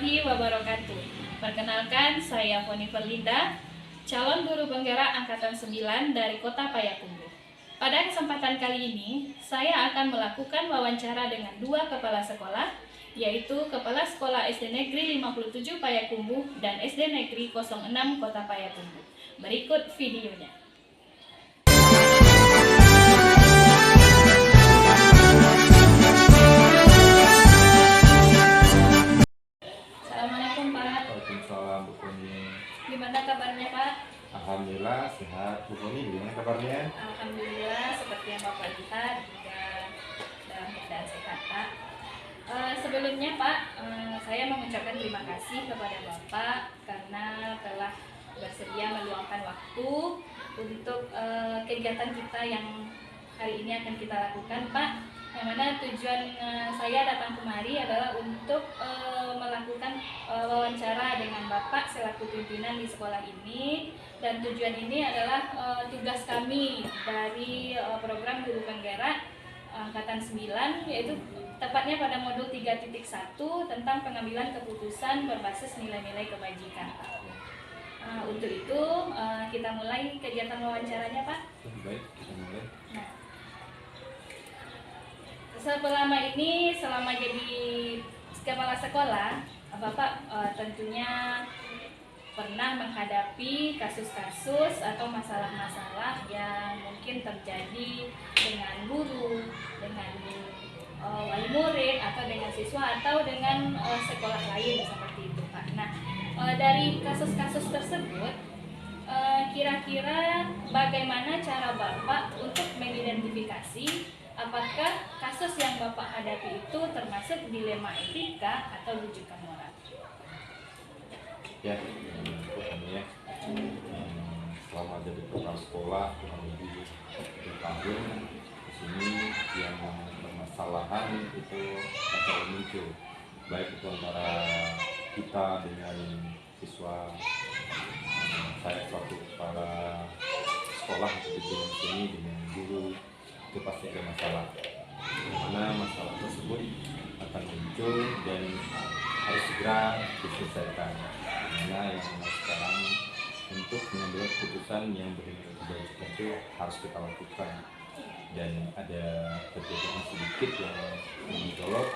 warahmatullahi wabarakatuh. Perkenalkan, saya Foni Perlinda, calon guru penggerak Angkatan 9 dari Kota Payakumbuh. Pada kesempatan kali ini, saya akan melakukan wawancara dengan dua kepala sekolah, yaitu Kepala Sekolah SD Negeri 57 Payakumbuh dan SD Negeri 06 Kota Payakumbuh. Berikut videonya. Assalamualaikum Pak. Waalaikumsalam Bu Foni. Gimana kabarnya Pak? Alhamdulillah sehat. Bu Foni gimana kabarnya? Alhamdulillah seperti yang Bapak lihat juga dalam keadaan sehat Pak. Sebelumnya Pak, saya mengucapkan terima kasih kepada Bapak karena telah bersedia meluangkan waktu untuk kegiatan kita yang hari ini akan kita lakukan Pak. Yang mana tujuan saya datang kemari adalah untuk melakukan wawancara dengan Bapak selaku pimpinan di sekolah ini. Dan tujuan ini adalah tugas kami dari program Guru Penggerak Angkatan 9, yaitu tepatnya pada modul 3.1 tentang pengambilan keputusan berbasis nilai-nilai kebajikan. Untuk itu kita mulai kegiatan wawancaranya Pak. Baik, kita mulai. Nah, selama jadi kepala sekolah, Bapak tentunya pernah menghadapi kasus-kasus atau masalah-masalah yang mungkin terjadi dengan guru, dengan wali murid, atau dengan siswa, atau dengan sekolah lain seperti itu Pak. Nah, dari kasus-kasus tersebut, kira-kira bagaimana cara Bapak untuk mengidentifikasi apakah kasus yang Bapak hadapi itu termasuk dilema etika atau rujukan moral? Ya, Bu Foni ya. Selama jadi kepala sekolah kurang lebih 7 tahun di sini yang permasalahan itu selalu muncul, baik itu antara kita dengan siswa, saya selaku kepala sekolah di sini dengan guru, itu pasti ada masalah. Dimana masalah tersebut akan muncul dan harus segera diselesaikan. Dimana yang sekarang untuk mengambil keputusan yang bernilai itu harus kita lakukan. Dan ada perbedaan sedikit yang mencolok,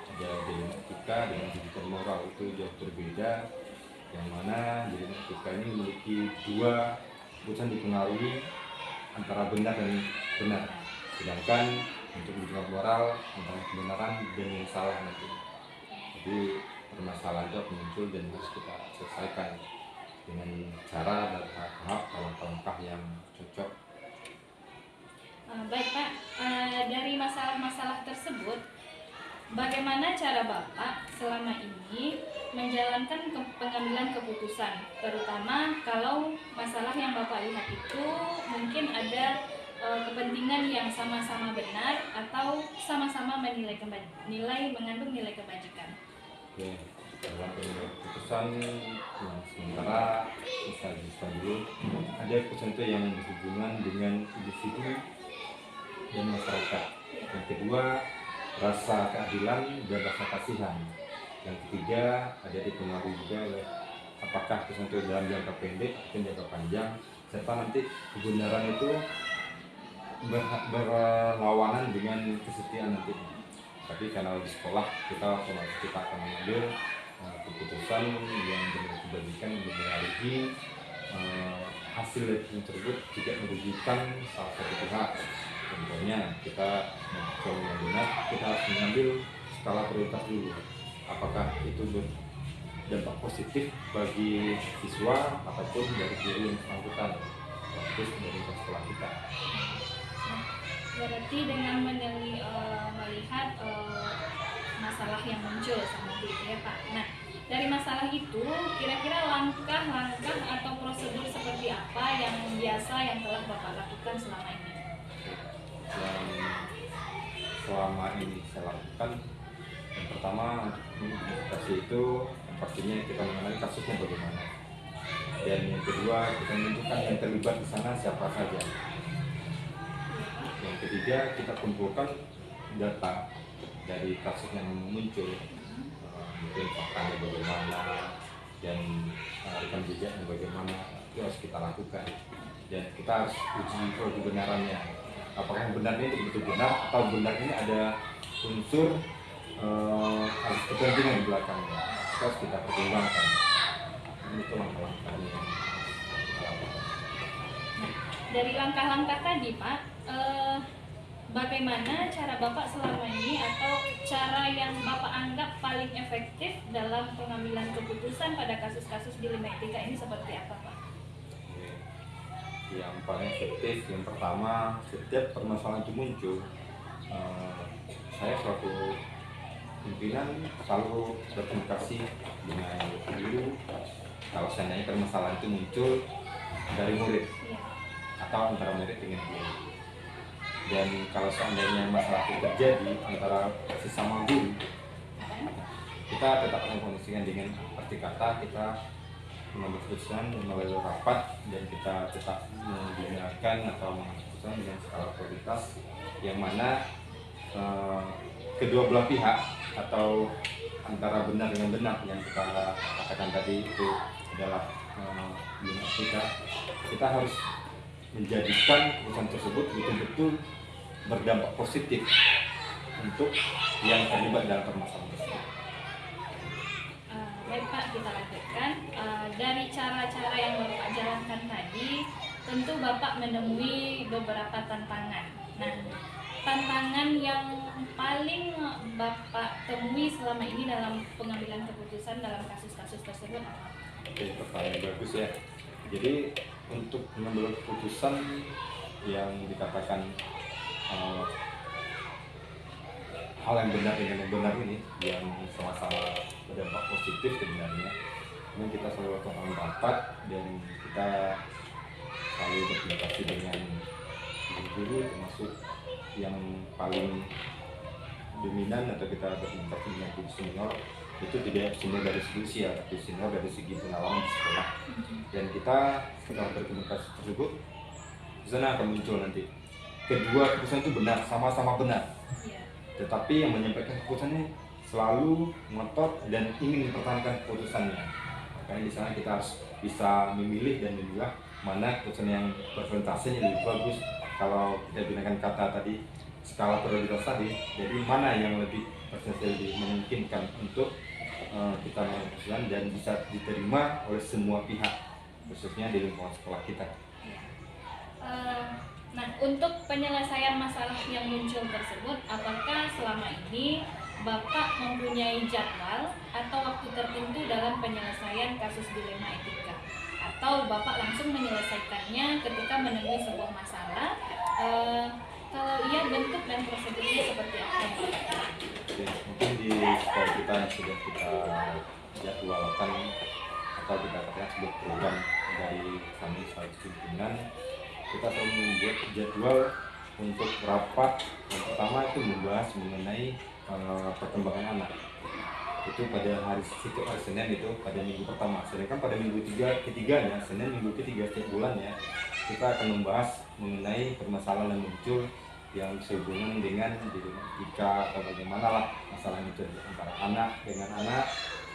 ada dilema etika dengan rujukan moral, itu jauh berbeda. Yang mana dilema etika ini memiliki dua keputusan dipengaruhi antara benar dan benar. Sedangkan untuk rujukan moral antara kebenaran dan yang salah nanti. Jadi permasalahan itu muncul dan harus kita selesaikan dengan cara dan tahap langkah-langkah yang cocok. Baik Pak, dari masalah-masalah tersebut, bagaimana cara Bapak selama ini menjalankan pengambilan keputusan, terutama kalau masalah yang Bapak lihat itu mungkin ada kepentingan yang sama-sama benar atau sama-sama mengandung nilai kebajikan? Oke, dalam pengambilan keputusan yang sementara bisa dulu ada keputusan yang berhubungan dengan individu dan masyarakat. Yang kedua, rasa keadilan dan rasa kasihan. Yang ketiga, ada dipengaruhi juga oleh apakah keputusan itu dalam jangka pendek atau jangka panjang, serta nanti kebenaran itu berlawanan dengan kesetiaan nanti. Tapi karena di sekolah kita akan mengambil keputusan yang berkebajikan mempengaruhi hasil tersebut tidak merugikan salah satu pihak. Contohnya kita kalau yang benar, kita harus mengambil skala prioritas dulu. Apakah itu berdampak positif bagi siswa ataupun dari guru yang bersangkutan, terus dari sekolah kita. Berarti dengan melihat masalah yang muncul seperti itu ya Pak. Nah, dari masalah itu kira-kira langkah-langkah atau prosedur seperti apa yang biasa yang telah Bapak lakukan selama ini? Yang selama ini saya lakukan, yang pertama untuk identifikasi itu pastinya kita mengenali kasusnya bagaimana, dan yang kedua kita menentukan yang terlibat di sana siapa saja. Yang ketiga kita kumpulkan data dari kasus yang muncul, mungkin faktanya bagaimana dan rekam jejaknya bagaimana, itu harus kita lakukan dan kita harus uji kebenarannya, apakah yang benar ini betul benar atau benar ini ada unsur harus kepentingan di belakangnya, itu harus kita pertimbangkan. Itu langkah-langkah yang kita lakukan. Dari langkah-langkah tadi Pak, bagaimana cara Bapak selama ini atau cara yang Bapak anggap paling efektif dalam pengambilan keputusan pada kasus-kasus dilema etika ini seperti apa Pak? Yang paling efektif, yang pertama, setiap permasalahan itu muncul, saya selaku pimpinan selalu berkomunikasi dengan guru. Kalau seandainya permasalahan itu muncul dari murid atau antara murid dengan guru, dan kalau seandainya masalah itu terjadi antara sesama guru, kita tetap mengkondisikan dengan arti kata, kita mengambil keputusan melalui rapat, dan kita tetap menggunakan atau mengambil keputusan dengan skala prioritas yang mana kedua belah pihak atau antara benar dengan benar yang kita katakan tadi itu adalah kita harus menjadikan keputusan tersebut betul-betul berdampak positif untuk yang terlibat dalam permasalahan tersebut. Baik Pak, kita lanjutkan. Dari cara-cara yang Bapak jalankan tadi, tentu Bapak menemui beberapa tantangan. Nah, tantangan yang paling Bapak temui selama ini dalam pengambilan keputusan dalam kasus-kasus tersebut apa? Oke, pertanyaan bagus ya. Jadi untuk mengambil keputusan yang dikatakan hal yang benar dengan yang benar ini, yang sama-sama berdampak positif sebenarnya, ini kita selalu lakukan rapat dan kita selalu berkomunikasi dengan guru-guru, termasuk yang paling dominan atau kita berkomunikasi dengan guru senior, itu tidak senior dari segi usia tapi senior dari segi pengalaman di sekolah, dan kita setelah berkomunikasi tersebut di sana akan muncul nanti kedua keputusan itu benar, sama-sama benar, tetapi yang menyampaikan keputusannya selalu ngotot dan ingin mempertahankan keputusannya. Makanya di sana kita harus bisa memilih dan memilah mana keputusan yang presentasinya lebih bagus. Kalau kita gunakan kata tadi skala prioritas tadi, jadi mana yang lebih presentasi lebih memungkinkan untuk kita menentukan dan bisa diterima oleh semua pihak, khususnya di lingkungan sekolah kita. Nah, untuk penyelesaian masalah yang muncul tersebut, apakah selama ini Bapak mempunyai jadwal atau waktu tertentu dalam penyelesaian kasus dilema etika? Atau Bapak langsung menyelesaikannya ketika menemui sebuah masalah? Kalau iya, bentuk dan prosedurnya seperti apa? Oke, mungkin di sekolah kita yang sudah kita jadwalkan atau kita katakan sebuah program dari kami sebagai pimpinan, kita selalu membuat jadwal untuk rapat. Yang pertama itu membahas mengenai perkembangan anak. Itu pada hari Senin itu pada minggu pertama. Sedangkan pada minggu ketiganya, Senin minggu ketiga setiap bulannya, kita akan membahas mengenai permasalahan yang muncul yang sehubungan dengan etika atau bagaimana lah masalah itu antara anak dengan anak,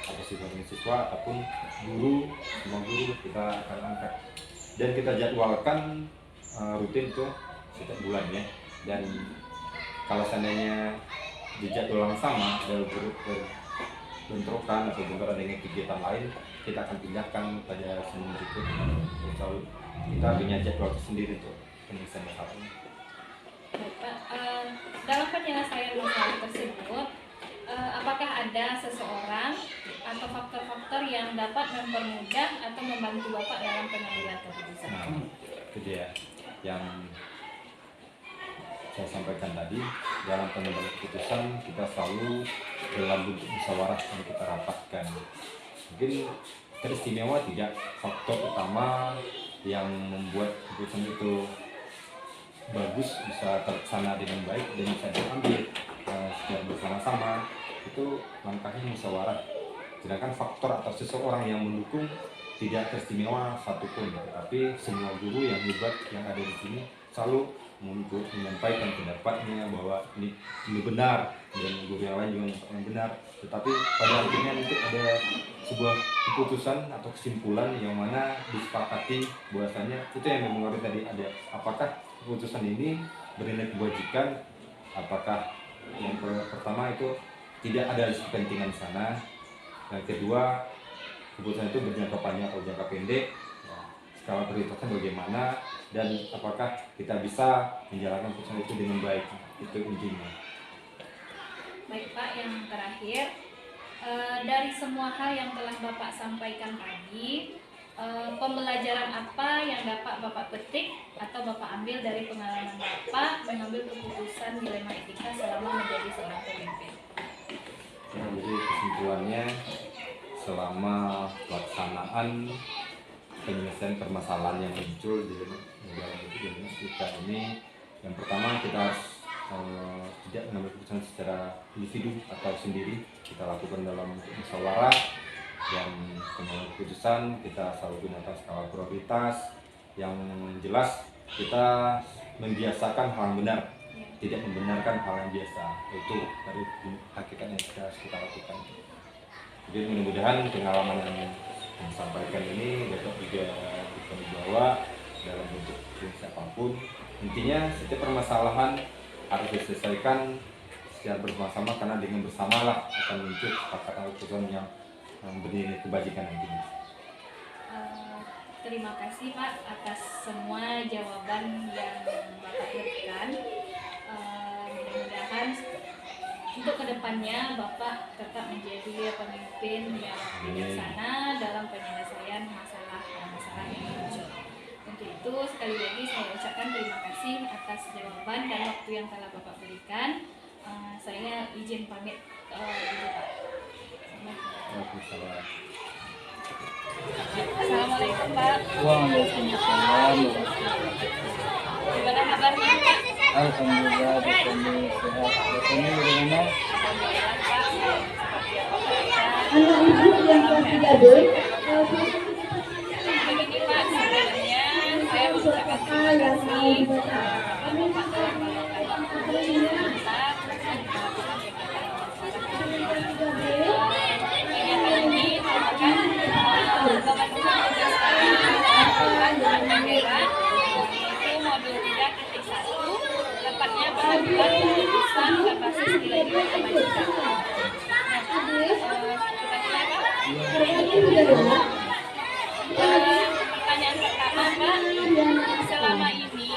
atau siswa dengan siswa ataupun guru, semua guru kita akan angkat dan kita jadwalkan rutin tuh setiap bulannya. Dan kalau seandainya di jadwal yang sama dan bentrokan atau bentrokan dengan kegiatan lain, kita akan pindahkan pada Senin berikutnya. Lalu kita punya jadwal sendiri tuh penyelesaian masalahnya. Dalam penyelesaian masalah tersebut, apakah ada seseorang atau faktor-faktor yang dapat mempermudah atau membantu Bapak dalam pengambilan keputusan? Nah, itu dia yang saya sampaikan tadi. Dalam pengambilan keputusan kita selalu dalam bentuk musyawarah yang kita rapatkan. Mungkin teristimewa tidak faktor utama yang membuat keputusan itu bagus, bisa terlaksana dengan baik dan bisa diambil secara bersama-sama, itu langkahnya musyawarah. Sedangkan faktor atau seseorang yang mendukung tidak teristimewa satupun, tapi semua guru yang hebat yang ada di sini selalu menyampaikan pendapatnya bahwa ini benar, dan guru yang lain juga menyatakan benar. Tetapi pada akhirnya nanti ada sebuah keputusan atau kesimpulan yang mana disepakati bahwasanya itu yang mempengaruhi tadi, ada apakah keputusan ini bernilai kebajikan, apakah yang pertama itu tidak ada kepentingan di sana, yang kedua keputusan itu berjangka panjang atau jangka pendek, ya, skala prioritasnya bagaimana, dan apakah kita bisa menjalankan keputusan itu dengan baik. Itu intinya. Baik Pak, yang terakhir, dari semua hal yang telah Bapak sampaikan tadi, pembelajaran apa yang dapat Bapak petik atau Bapak ambil dari pengalaman Bapak mengambil keputusan dilema etika selama menjadi seorang pemimpin? Jadi kesimpulannya, selama pelaksanaan penyelesaian permasalahan yang muncul di dalam dilema etika ini, yang pertama kita harus tidak mengambil keputusan secara individu atau sendiri, kita lakukan dalam musyawarah, dan pengambilan keputusan kita selalu gunakan skala prioritas. Yang jelas kita membiasakan hal yang benar, tidak membenarkan hal yang biasa. Itu dari hakikat yang kita lakukan. Jadi mudah-mudahan pengalaman yang disampaikan ini dapat juga kita bawa dalam bentuk siapapun. Intinya setiap permasalahan harus diselesaikan secara bersama-sama, karena dengan bersamalah akan muncul kesepakatan keputusan yang bernilai kebajikan nantinya. Terima kasih Pak atas semua jawaban yang Bapak berikan. Mudah-mudahan untuk kedepannya Bapak tetap menjadi pemimpin yang bijaksana dalam penyelesaian masalah-masalah yang muncul. Untuk itu sekali lagi saya ucapkan terima kasih atas jawaban dan waktu yang telah Bapak berikan. Saya izin pamit dulu Pak. Assalamualaikum Pak. Waalaikumsalam. Gimana kabarnya Pak? Alhamdulillah, kami sehat. Kami bagaimana? Alhamdulillah Pak. Anak ibu yang kelas 3B, Begini Pak, sebelumnya saya mengucapkan terima kasih kepada Bapak telah meluangkan waktu kita kegiatan ini merupakan Bapak tugaskan melakukan pembelajaran yaitu modul 3.1, tepatnya pengambilan keputusan berbasis nilai-nilai kebajikan. Pertanyaan pertama Pak, selama ini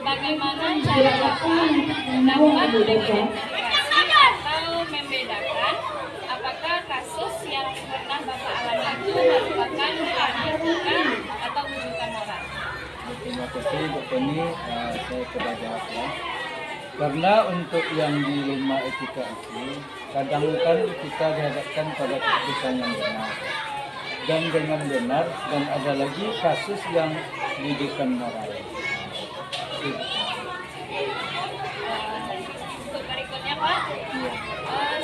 bagaimana cara Bapak dapat mengidentifikasi atau membedakan apakah kasus yang pernah Bapak alami itu merupakan dilema etika atau rujukan moral? Terima kasih Bu Tony, saya coba jawab ya. Karena untuk yang dilema etika itu, kadang kan kita dihadapkan pada keputusan yang benar dan dengan benar, dan ada lagi kasus yang didikan moral. Untuk berikutnya Pak,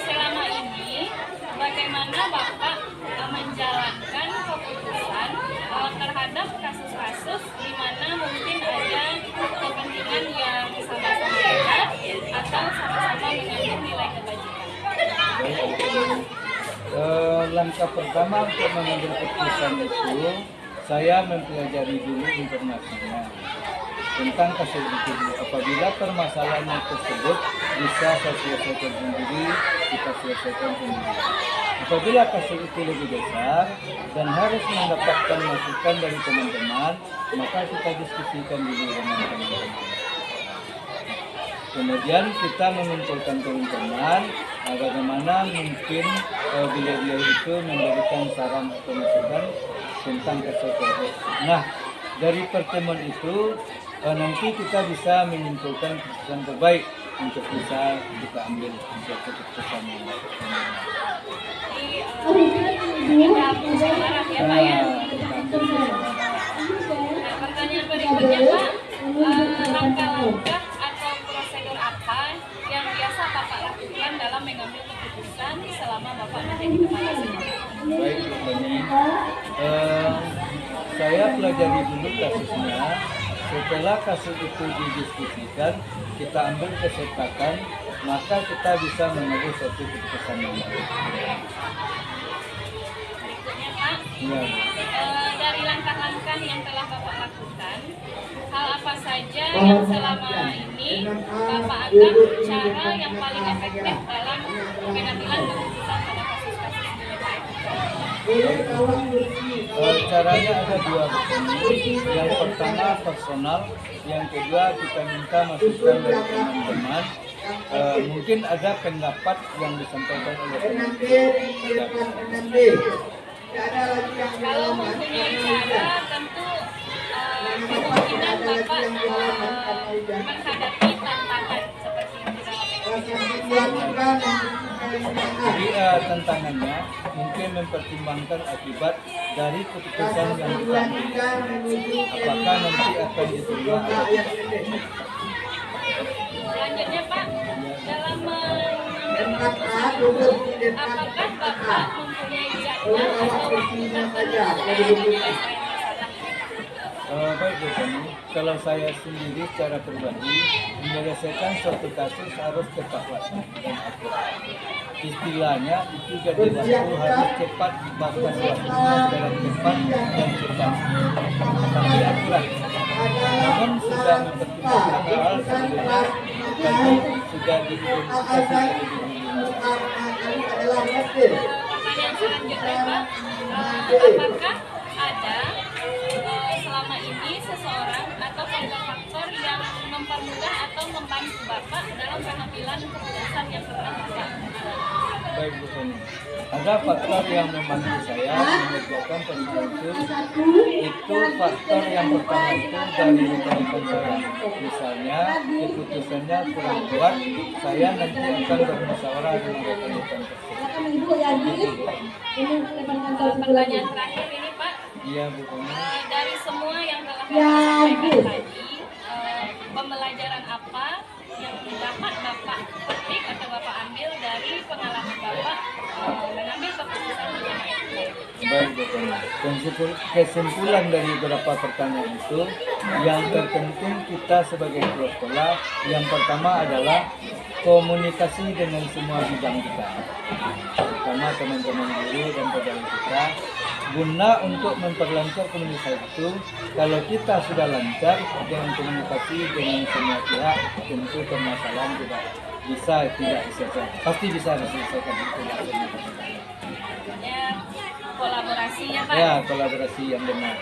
selama ini bagaimana Bapak menjalankan keputusan terhadap kasus-kasus di mana mungkin ada kepentingan yang sama-sama benar atau sama-sama mengandung nilai kebajikan? Langkah pertama untuk mengambil keputusan itu, saya mempelajari dulu informasinya tentang kasus itu. Apabila permasalahan tersebut bisa saya selesaikan sendiri, kita selesaikan sendiri. Apabila kasus itu lebih besar dan harus mendapatkan masukan dari teman-teman, maka kita diskusikan dulu dengan teman-teman. Kemudian kita mengumpulkan teman-teman bagaimana mungkin beliau-beliau itu memberikan saran atau masukan tentang kasus tersebut. Nah, dari pertemuan itu nanti kita bisa menyimpulkan keputusan terbaik untuk bisa kita ambil untuk keputusan yang baik. Kita musyawarah ya Pak ya. Pertanyaan berikutnya Pak, langkah-langkah atau prosedur apa yang biasa Bapak lakukan dalam mengambil keputusan selama Bapak menjadi kepala sekolah? Baik, Bu Tony. Saya pelajari dulu kasusnya. Setelah kasus itu didiskusikan, kita ambil kesepakatan, maka kita bisa mengambil suatu keputusan yang baik. Berikutnya Pak, Ya, Bu. dari langkah-langkah yang telah Bapak lakukan, hal apa saja yang selama ini Bapak anggap cara yang paling efektif dalam pengambilan keputusan pada kasus-kasus penyelesaian? Caranya ada dua begini. Yang pertama personal, yang kedua kita minta masukan dari teman-teman. Mungkin ada pendapat yang disampaikan oleh teman-teman. Kalau mempunyai cara, tentu kemungkinan Bapak menghadapi tantangan seperti yang kita lakukan. Jadi tantangannya mungkin mempertimbangkan akibat dari keputusan yang kita ambil. Apakah nanti akan diterima atau tidak. Selanjutnya Pak, dalam mengambil keputusan, apakah Bapak mempunyai jadwal atau waktu tertentu dalam menyelesaikan masalah? Baik Bu Tani, kalau saya sendiri secara pribadi menyelesaikan suatu kasus harus tepat waktu dan akurat. Istilahnya itu jadi waktu harus cepat, batas waktunya dalam cepat dan cepat tapi akurat. Namun sudah mempertimbangkan hal sebelumnya tadi sudah diidentifikasi terlebih dahulu. Pertanyaan selanjutnya Pak, apakah ada selama ini seseorang atau faktor-faktor yang mempermudah atau membantu Bapak dalam pengambilan keputusan yang pernah Bapak alami? Baik Bu Tani, ada faktor yang membantu saya mengerjakan penelitian itu faktor yang pertama itu dari rekan-rekan saya. Misalnya keputusannya kurang kuat, saya nanti akan bermusyawarah dengan rekan-rekan tersebut. Pertanyaan terakhir ini Pak, Iya Bu Tani. dari semua yang telah Bapak sampaikan tadi, pembelajaran apa yang dapat Bapak petik atau Bapak ambil dari pengalaman Bapak mengambil keputusan bersama itu? Baik Bu Tani. Kesimpulan dari beberapa pertanyaan itu, yang terpenting kita sebagai kepala sekolah, yang pertama adalah komunikasi dengan semua bidang kita, terutama teman-teman guru dan pegawai kita, guna untuk memperlancar komunikasi itu. Kalau kita sudah lancar dengan komunikasi dengan semua pihak, tentu permasalahan tidak diselesaikan. Pasti bisa diselesaikan. Ya, kolaborasi ya Pak. Ya, kolaborasi yang benar.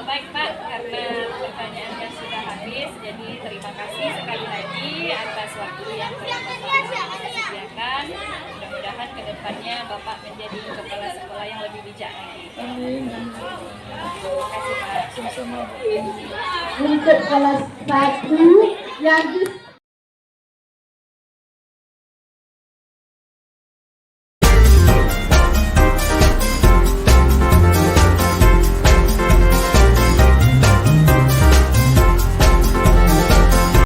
Baik Pak, karena pertanyaannya sudah habis, jadi terima kasih sekali lagi atas waktu yang telah Bapak sediakan. Mudah-mudahan kedepannya Bapak menjadi kepala sekolah yang lebih bijak lagi. Amin. Terima kasih Pak. Sama-sama. Untuk kelas 1 yang